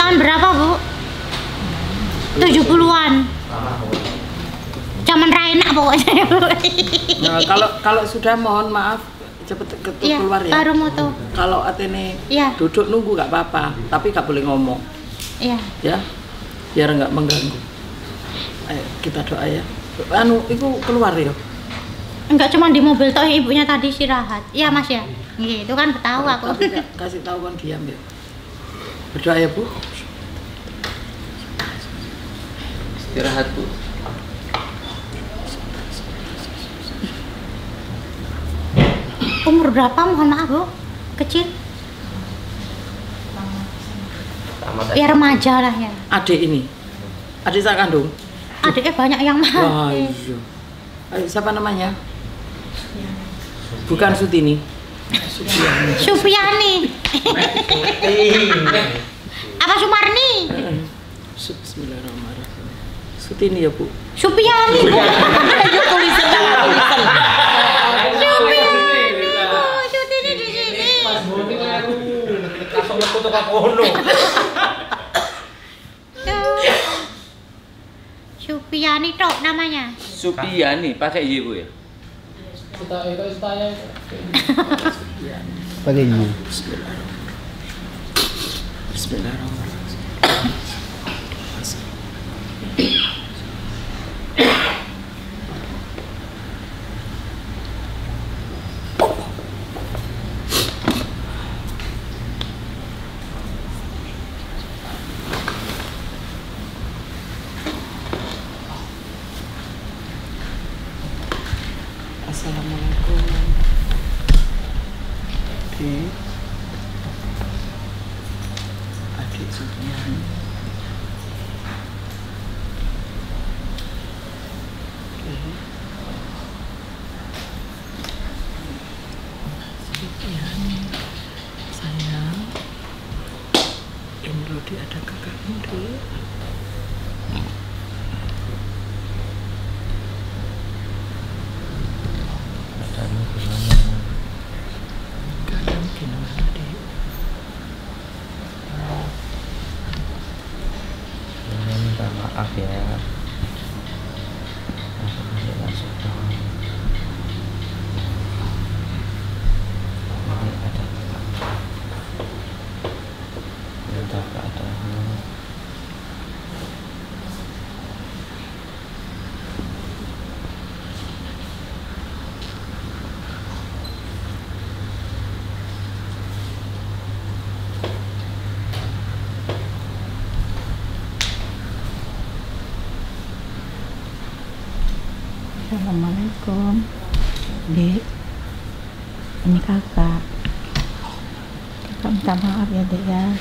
Tahun berapa, Bu? 70-an. Zaman enak pokoknya. Nah, kalau sudah mohon maaf cepet keluar ya. Baru mau tuh. Kalau Atene Iya. duduk nunggu nggak apa-apa, tapi nggak boleh ngomong. Iya. Ya, biar nggak mengganggu. Ayo kita doa ya. Anu, itu keluar ya. Enggak cuma di mobil toh, ibunya tadi istirahat. Iya, Mas ya. Gitu kan tahu aku. Tapi kasih tahu kan diam ya. Berdoa ya, Bu. Istirahat, Bu. Umur berapa, mohon maaf, Bu? Kecil? Ya remaja lah ya. Adik ini. Adik saya kandung. Adiknya banyak yang mati. Wah, iya. Ayo, siapa namanya? Bukan Sutini. Supiani. Apa Sumarni? Bismillahirrahmanirrahim. Sutini ya, Bu. Supiani. Ayo tulisin jangan tulisan. Sutini di sini. Langsung aku tukang kono. Supiani tok namanya. Supiani pakai Y, Bu ya. Pakai Y. Bismillahirrahmanirrahim. Assalamualaikum. Adik Supiani. Supiani, sayang. Ini loh, dia ada kakakmu deh. Maaf ya. Ini ada minta keadaannya. Assalamualaikum. Dek, ini kakak. Kakak minta maaf ya, Dek ya.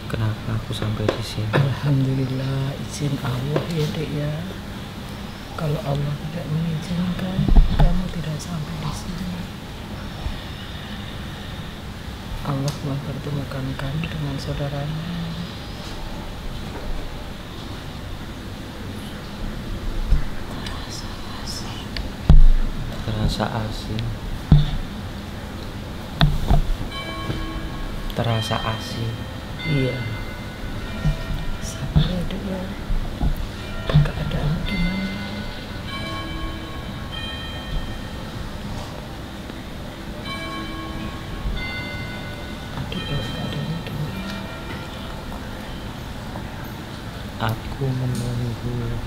Kenapa aku sampai di sini? Alhamdulillah, izin Allah ya, Dek ya. Kalau Allah tidak mengizinkan, kamu tidak sampai di sini. Allah mempertemukan kamu dengan saudaranya. Terasa asing. Terasa asing. Iya. Sabar ya, Dek ya. Keadaan gimana? Adik ya, keadaannya gimana? Aku menunggu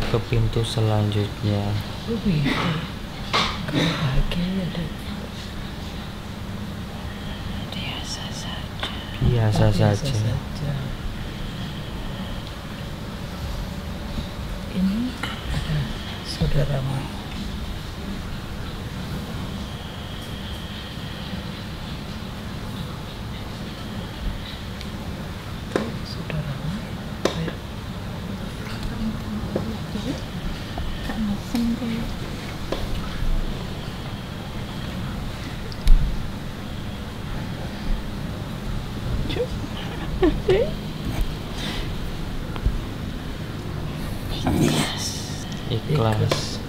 ke pintu selanjutnya. Oh gitu. Kamu bahagia ya, Dek? Biasa saja. Ini ada saudaramu. Saudaramu. Ikhlas.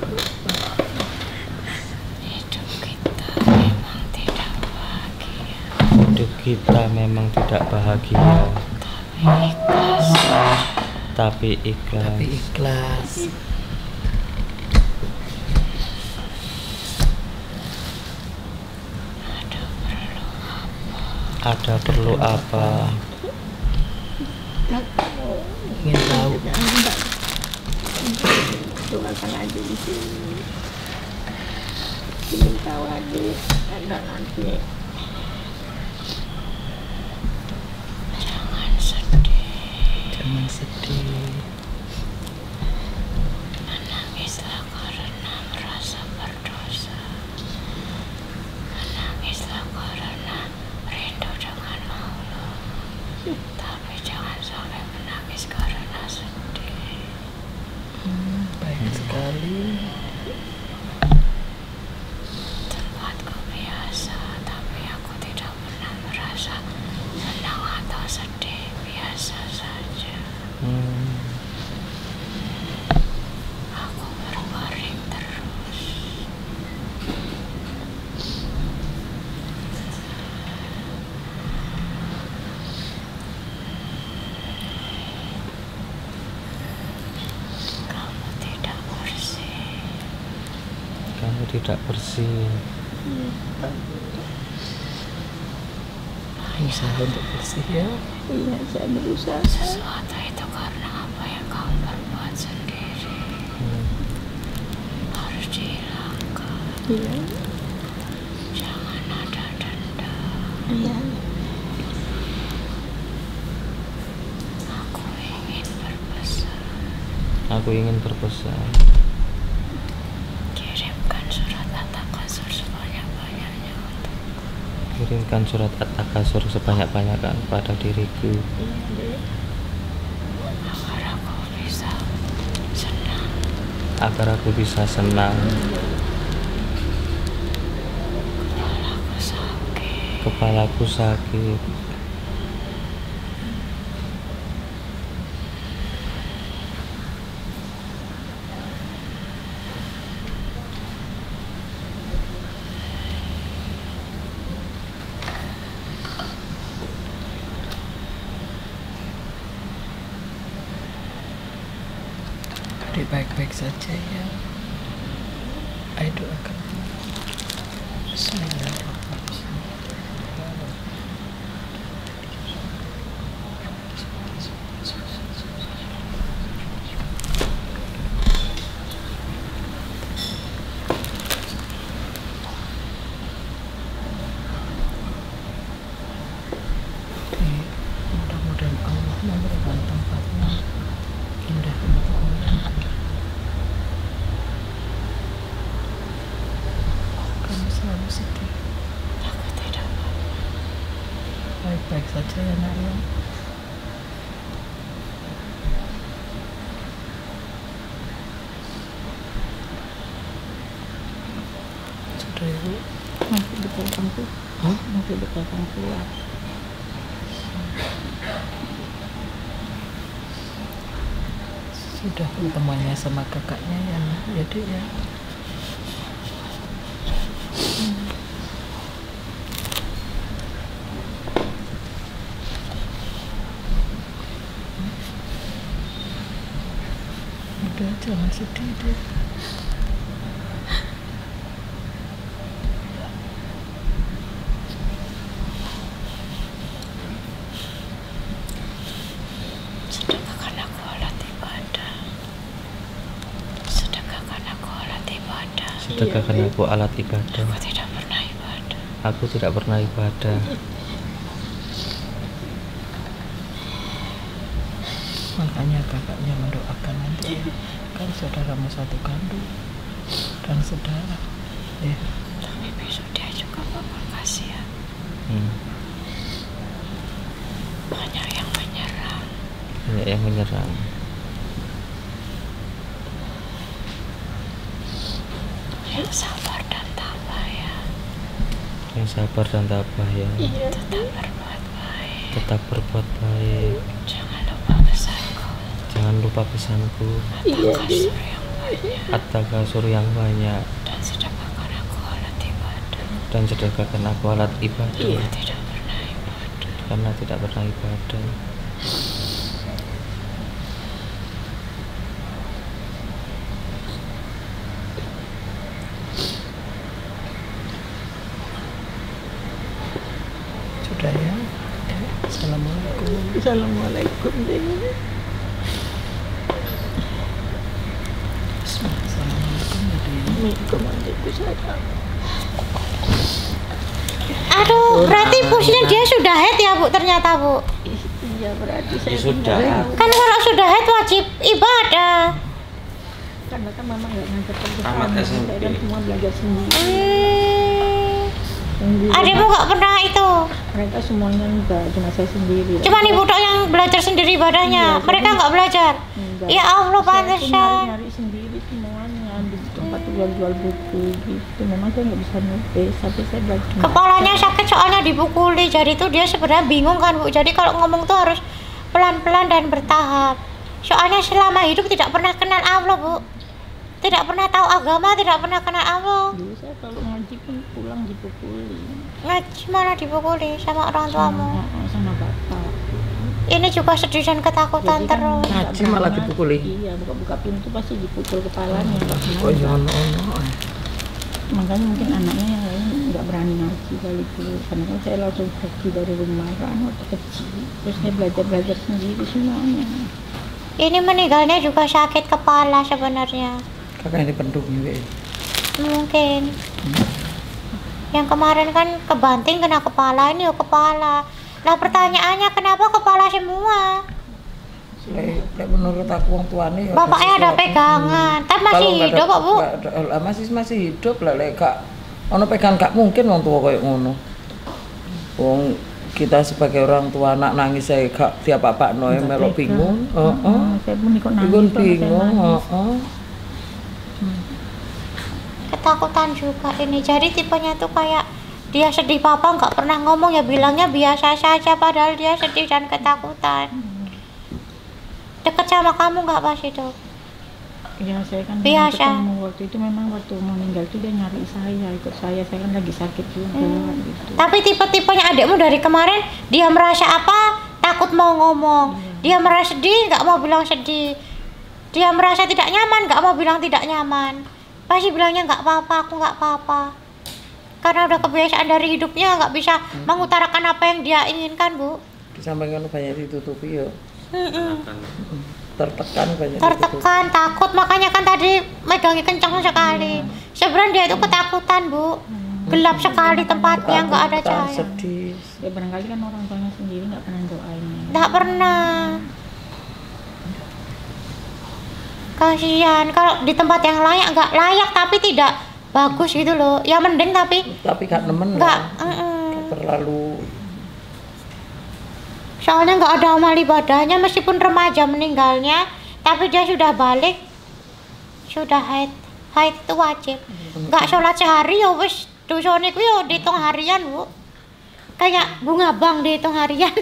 Hidup kita memang tidak bahagia, Hidup kita memang tidak bahagia, tapi ikhlas. tapi ikhlas. Tapi ikhlas. Ada perlu apa? Ingin tahu. Doakan aja di sini. Ingin tahu aja ada nanti. Jangan sedih, Jangan sedih. menangislah karena merasa berdosa, menangislah karena rindu dengan Allah, tapi jangan sampai menangis karena sedih. Baik sekali. Tempatku biasa, tapi aku tidak pernah merasa senang atau sedih, biasa saja. Aku berbaring terus. Kamu tidak bersih. Kamu tidak bersih. Usaha untuk bersih ya. Iya, saya berusaha. Sesuatu itu karena apa yang kamu perbuat sendiri harus dihilangkan. Iya, Jangan ada dendam. iya. Aku ingin berpesan, Aku ingin berpesan, kirimkan surat At-Takasur sebanyak-banyaknya untuk kirimkan surat At-Takasur sebanyak-banyaknya pada diriku, agar aku bisa senang. agar aku bisa senang. Kepalaku sakit. Kepalaku sakit. Adik baik-baik saja ya. Ayo doakan. Bismillahirrahmanirrahim. Mudah-mudahan Allah memberikan tempatnya indah untuk kamu selalu sedih. Aku tidak mau. Baik-baik saja ya nak ya. Sudah ibu. Masih di belakangku. Masih di belakang keluar. Sudah pertemuannya sama kakaknya ya nak ya dek ya. Udah jangan sedih deh. Sedekahkan aku alat ibadah. Sedekahkan aku alat ibadah. Sedekahkan aku alat ibadah. Aku tidak pernah ibadah. Aku tidak pernah ibadah. Makanya kakaknya mendoakan nanti ya. Kan saudaramu satu kandung dan saudara ya. Tapi besok dia juga bakal kasihan. Banyak yang menyerang. Banyak yang menyerang. Yang sabar dan tabah ya. Yang sabar dan tabah ya. Iya. Tetap berbuat baik. Tetap berbuat baik. Jangan lupa pesanku. Jangan lupa pesanku. Iya. Kasur yang banyak. Hatta kasur yang banyak. Dan sedekahkan aku alat ibadah. Dan sedekahkan aku alat ibadah. Iya. Tidak pernah ibadah. Karena tidak pernah ibadah. Sudah ya. Assalamualaikum. Assalamualaikum. Assalamualaikum. Aduh, berarti posisinya dia sudah head ya Bu ternyata Bu. Iya berarti saya Sudah. Kan kalau sudah head wajib ibadah. Karena kan mama nggak ngajarkan ke Tamat sana, SMP. saya kan semua belajar sendiri. Adikmu nggak pernah itu. Mereka semuanya enggak, cuma saya sendiri. Cuman ibu tok yang belajar sendiri ibadahnya. Iya, Mereka jadi- nggak belajar. Enggak. Ya Allah, Saya tuh pantesan. nyari sendiri semuanya di tempat jual-jual buku gitu. Memang saya nggak bisa nulis, tapi saya belajar. Kepalanya sakit soalnya dipukuli. Jadi itu dia sebenarnya bingung kan Bu. Jadi kalau ngomong tuh harus pelan-pelan dan bertahap. Soalnya selama hidup tidak pernah kenal Allah Bu. Tidak pernah tahu agama, tidak pernah kenal Allah. Dulu saya kalau ngaji pun pulang dipukuli Ngaji malah dipukuli sama orang tuamu. sama bapak. Ini juga sedih dan ketakutan Jadi kan terus. nggak Ngaji malah berani dipukuli? Iya, buka-buka pintu pasti dipukul kepalanya. Oh iya, ono. Makanya mungkin anaknya yang lain nggak berani ngaji kali itu, karena kan saya langsung pergi dari rumah kan waktu kecil, terus saya belajar sendiri semuanya. Ini meninggalnya juga sakit kepala sebenarnya. Kakak ini penduk nih. Mungkin. Yang kemarin kan kebanting kena kepala, ini kepala. Nah pertanyaannya kenapa kepala semua? Lek menurut aku wong tuane ya Bapaknya ada pegangan, tapi masih hidup kok Bu. Masih hidup lah lek gak ono pegangan gak mungkin wong tua koyo ngono. Wong kita sebagai orang tua anak nangis saya gak diapa-apakno melok bingung. Heeh. Saya pun ikut nangis. Ikut kalau saya bingung, nangis. heeh. Ketakutan juga ini. Jadi tipenya tuh kayak dia sedih papa nggak pernah ngomong ya bilangnya biasa saja padahal dia sedih dan ketakutan. Deket sama kamu nggak pas itu? Ya saya kan Biasa. ketemu waktu itu, memang waktu mau meninggal itu dia nyari saya, ikut saya kan lagi sakit juga gitu. Tapi tipe-tipenya adikmu dari kemarin dia merasa apa? Takut mau ngomong. Dia merasa sedih nggak mau bilang sedih. Dia merasa tidak nyaman nggak mau bilang tidak nyaman. Pasti bilangnya nggak apa-apa, aku nggak apa-apa. Karena udah kebiasaan dari hidupnya nggak bisa mengutarakan apa yang dia inginkan Bu. Disampaikan banyak ditutupi ya. Mm-mm. Tertekan banyak Tertekan, takut, makanya kan tadi megangi kencang sekali. Sebenarnya dia itu ketakutan Bu. Gelap sekali tempatnya, nggak ada Ketakutan, cahaya. sedih. Ya barangkali kan orang tuanya sendiri nggak pernah doain. Nggak pernah. Kasihan kalau di tempat yang layak nggak layak tapi tidak bagus gitu loh. Ya mending tapi Gak nemen nggak. lah. Gak terlalu. Soalnya nggak ada amal ibadahnya meskipun remaja meninggalnya, tapi dia sudah balik, sudah haid itu wajib. Nggak sholat sehari ya wis dosane kuwi ya dihitung harian Bu. Kayak bunga bang dihitung harian.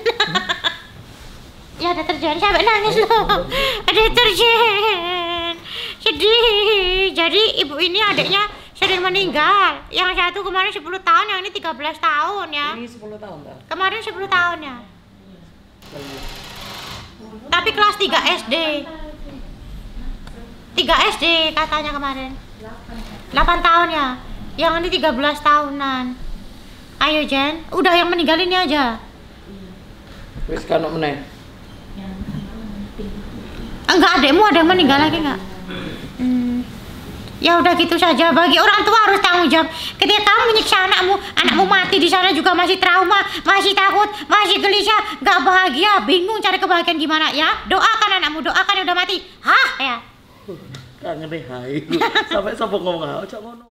Ya ada terjadi sampai nangis loh. Ada deterjen. Sedih. Jadi ibu ini adiknya sering meninggal. Yang satu kemarin 10 tahun, yang ini 13 tahun ya. Ini 10 tahun tak? Kemarin 10 tahun ya. Tapi kelas 3 SD. 3 SD katanya kemarin. 8 tahun ya. Yang ini 13 tahunan. Ayo Jen, udah yang meninggal ini aja. Wis kan meneh. Enggak, adekmu ada yang meninggal lagi enggak? Ya udah gitu saja. Bagi orang tua harus tanggung jawab. Ketika kamu menyiksa anakmu mati di sana juga masih trauma, masih takut, masih gelisah, nggak bahagia, bingung cari kebahagiaan gimana ya? Doakan anakmu, doakan yang udah mati. Hah ya? Kangen deh hai. Sampai sapa ngomong ha, ojo ngono.